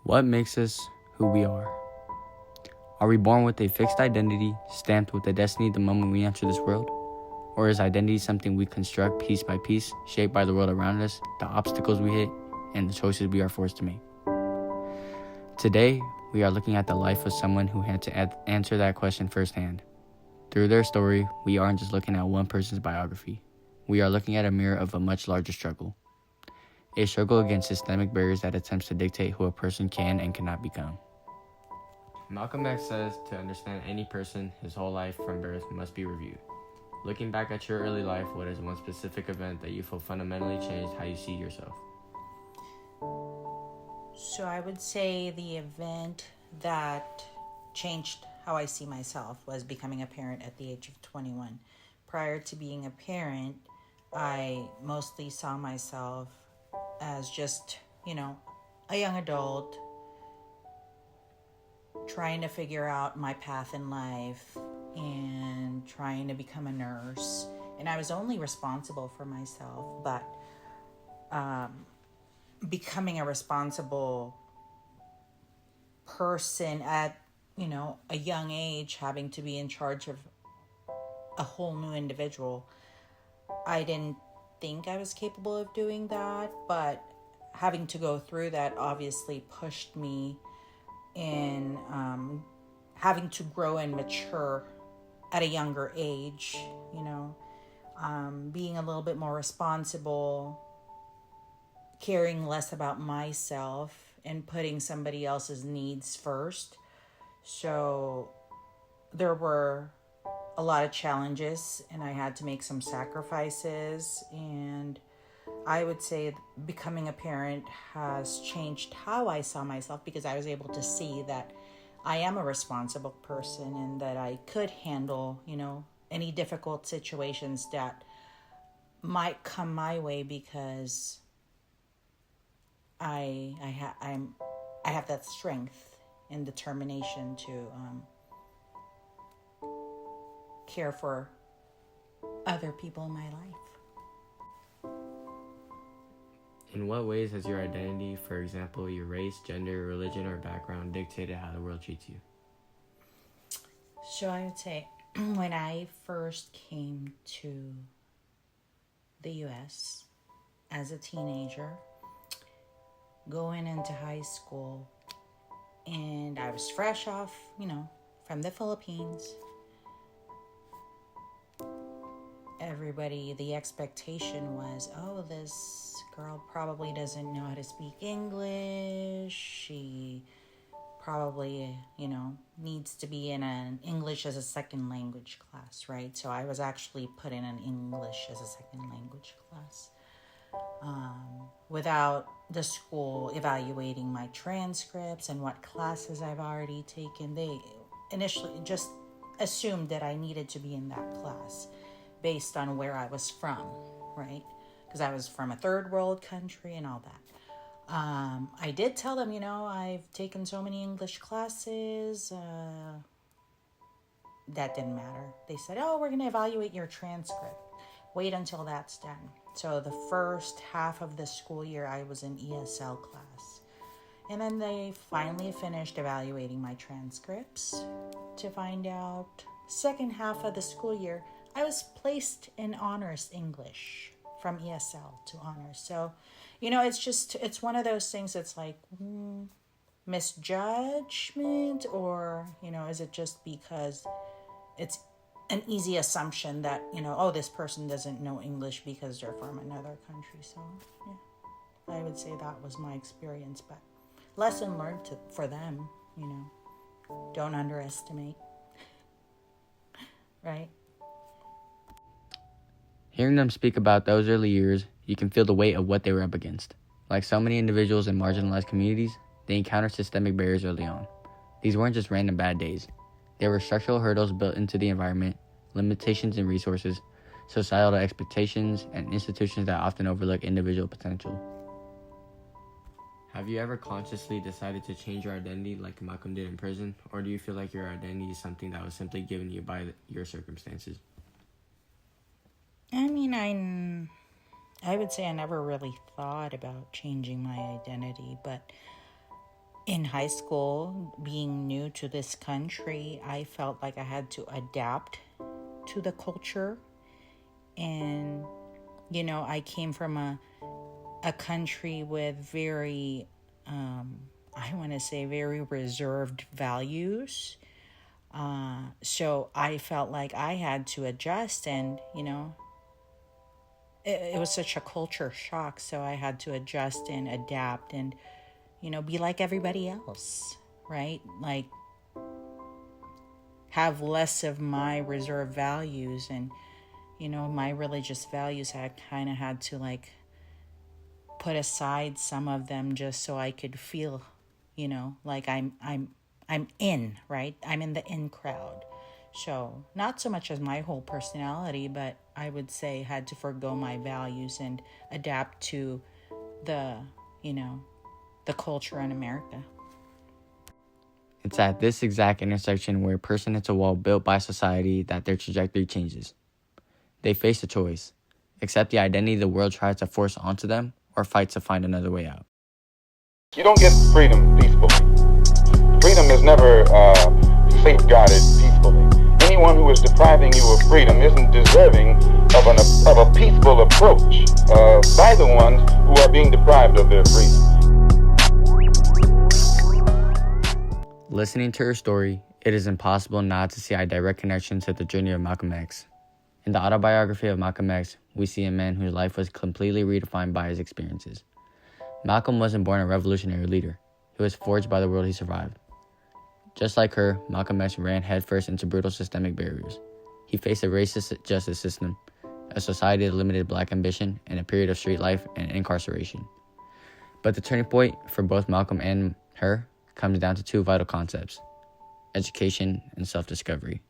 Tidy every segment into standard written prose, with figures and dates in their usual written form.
What makes us who we are? Are we born with a fixed identity, stamped with a destiny the moment we enter this world? Or is identity something we construct piece by piece, shaped by the world around us, the obstacles we hit, and the choices we are forced to make? Today, we are looking at the life of someone who had to answer that question firsthand. Through their story, we aren't just looking at one person's biography. We are looking at a mirror of a much larger struggle. A struggle against systemic barriers that attempts to dictate who a person can and cannot become. Malcolm X says to understand any person, his whole life from birth must be reviewed. Looking back at your early life, what is one specific event that you feel fundamentally changed how you see yourself? So I would say the event that changed how I see myself was becoming a parent at the age of 21. Prior to being a parent, I mostly saw myself as just, a young adult trying to figure out my path in life and trying to become a nurse. And I was only responsible for myself, but becoming a responsible person at, a young age, having to be in charge of a whole new individual, I didn't think I was capable of doing that, but having to go through that obviously pushed me in having to grow and mature at a younger age, being a little bit more responsible, caring less about myself and putting somebody else's needs first. So there were a lot of challenges and I had to make some sacrifices, and I would say becoming a parent has changed how I saw myself because I was able to see that I am a responsible person and that I could handle, any difficult situations that might come my way because I have that strength and determination to care for other people in my life. In what ways has your identity, for example, your race, gender, religion, or background, dictated how the world treats you? So I would say when I first came to the U.S. as a teenager, going into high school, and I was fresh off, from the Philippines. Everybody, the expectation was, this girl probably doesn't know how to speak English. She probably, needs to be in an English as a second language class, right? So I was actually put in an English as a second language class. Without the school evaluating my transcripts and what classes I've already taken, they initially just assumed that I needed to be in that class based on where I was from, right? Because I was from a third world country and all that. I did tell them, I've taken so many English classes. That didn't matter. They said, we're going to evaluate your transcript. Wait until that's done. So the first half of the school year, I was in ESL class. And then they finally finished evaluating my transcripts to find out second half of the school year, I was placed in honors English from ESL to honors. So, it's one of those things that's like misjudgment, or, is it just because it's an easy assumption that, this person doesn't know English because they're from another country. So, I would say that was my experience, but lesson learned for them, don't underestimate, right? Hearing them speak about those early years, you can feel the weight of what they were up against. Like so many individuals in marginalized communities, they encountered systemic barriers early on. These weren't just random bad days. There were structural hurdles built into the environment, limitations in resources, societal expectations, and institutions that often overlook individual potential. Have you ever consciously decided to change your identity like Malcolm did in prison, or do you feel like your identity is something that was simply given you by your circumstances? I mean, I would say I never really thought about changing my identity, but In high school, being new to this country, I felt like I had to adapt to the culture. And, I came from a country with very, I want to say, very reserved values. So I felt like I had to adjust, and, it was such a culture shock. So I had to adjust and adapt and, be like everybody else, right? Like, have less of my reserved values and, my religious values. I kind of had to like put aside some of them just so I could feel, like I'm in, right? I'm in the in crowd. So not so much as my whole personality, but I would say had to forgo my values and adapt to the, the culture in America. It's at this exact intersection where a person hits a wall built by society that their trajectory changes. They face a choice: accept the identity the world tries to force onto them, or fight to find another way out. You don't get freedom peacefully. Freedom is never safeguarded peacefully. Anyone who is depriving you of freedom isn't deserving of a peaceful approach by the ones who are being deprived of their freedom. Listening to her story, it is impossible not to see a direct connection to the journey of Malcolm X. In the autobiography of Malcolm X, we see a man whose life was completely redefined by his experiences. Malcolm wasn't born a revolutionary leader. He was forged by the world he survived. Just like her, Malcolm X ran headfirst into brutal systemic barriers. He faced a racist justice system, a society that limited black ambition, and a period of street life and incarceration. But the turning point for both Malcolm and her comes down to two vital concepts: education and self-discovery.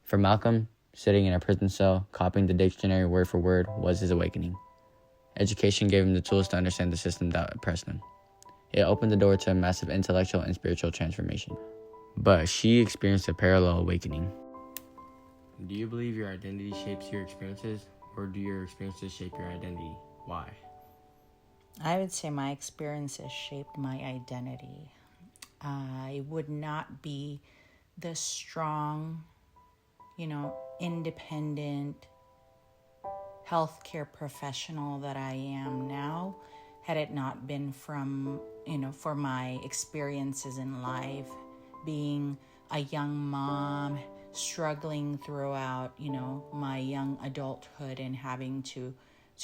For Malcolm, sitting in a prison cell, copying the dictionary word for word was his awakening. Education gave him the tools to understand the system that oppressed him. It opened the door to a massive intellectual and spiritual transformation. But she experienced a parallel awakening. Do you believe your identity shapes your experiences, or do your experiences shape your identity? Why? I would say my experiences shaped my identity. I would not be the strong, independent healthcare professional that I am now had it not been for my experiences in life, being a young mom, struggling throughout, my young adulthood, and having to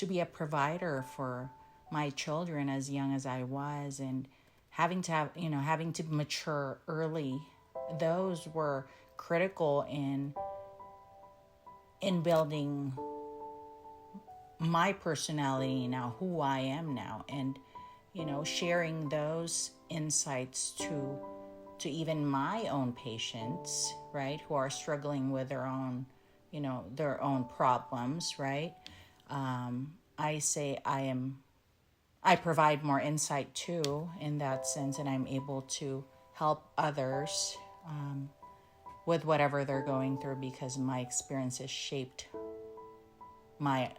be a provider for my children as young as I was, and having to mature early. Those were critical in building my personality now, who I am now, and sharing those insights to even my own patients, right, who are struggling with their own problems, right. I say I provide more insight too in that sense, and I'm able to help others with whatever they're going through, because my experiences shaped my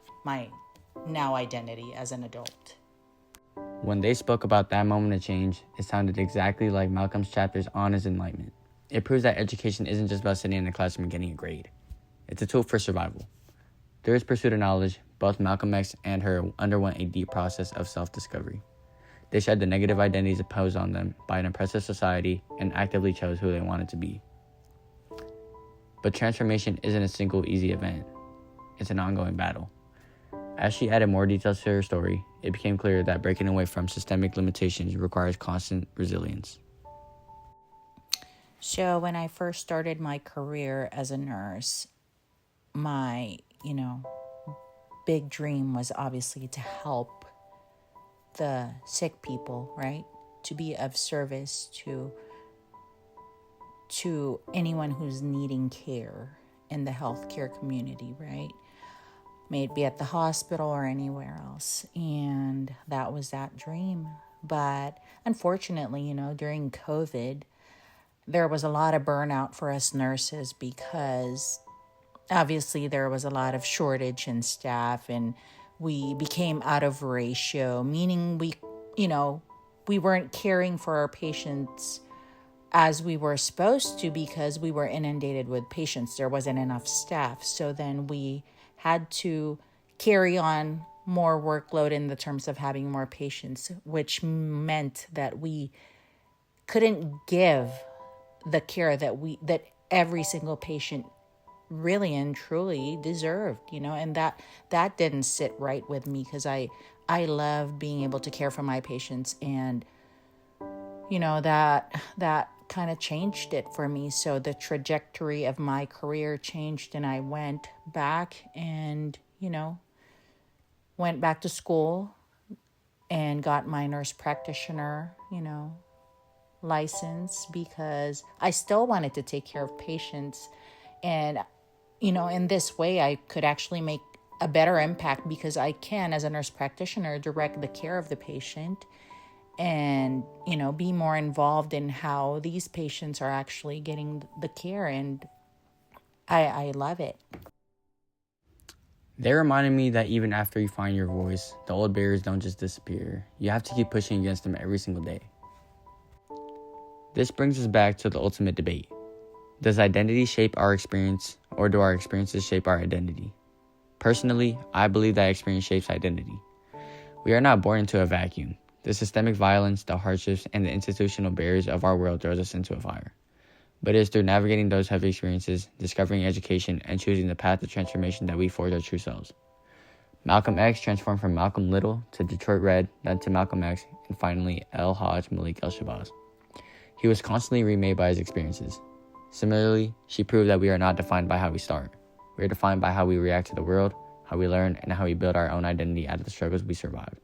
now identity as an adult. When they spoke about that moment of change, it sounded exactly like Malcolm's chapters on his enlightenment. It proves that education isn't just about sitting in a classroom and getting a grade. It's a tool for survival. Through his pursuit of knowledge, both Malcolm X and her underwent a deep process of self-discovery. They shed the negative identities imposed on them by an oppressive society and actively chose who they wanted to be. But transformation isn't a single easy event. It's an ongoing battle. As she added more details to her story, it became clear that breaking away from systemic limitations requires constant resilience. So when I first started my career as a nurse, my, big dream was obviously to help the sick people, right? To be of service to anyone who's needing care in the healthcare community, right? May it be at the hospital or anywhere else. And that was that dream. But unfortunately, during COVID, there was a lot of burnout for us nurses, because obviously there was a lot of shortage in staff, and we became out of ratio, meaning we, we weren't caring for our patients as we were supposed to because we were inundated with patients. There wasn't enough staff. So then we had to carry on more workload in the terms of having more patients, which meant that we couldn't give the care that every single patient really and truly deserved, and that didn't sit right with me because I love being able to care for my patients, and that kind of changed it for me. So the trajectory of my career changed, and I went back and went back to school and got my nurse practitioner license because I still wanted to take care of patients. And in this way I could actually make a better impact because I can, as a nurse practitioner, direct the care of the patient and be more involved in how these patients are actually getting the care, and I love it. They reminded me that even after you find your voice, the old barriers don't just disappear. You have to keep pushing against them every single day. This brings us back to the ultimate debate. Does identity shape our experience, or do our experiences shape our identity? Personally, I believe that experience shapes identity. We are not born into a vacuum. The systemic violence, the hardships, and the institutional barriers of our world throws us into a fire. But it is through navigating those heavy experiences, discovering education, and choosing the path of transformation that we forge our true selves. Malcolm X transformed from Malcolm Little to Detroit Red, then to Malcolm X, and finally El Hajj Malik El-Shabazz. He was constantly remade by his experiences. Similarly, she proved that we are not defined by how we start. We are defined by how we react to the world, how we learn, and how we build our own identity out of the struggles we survived.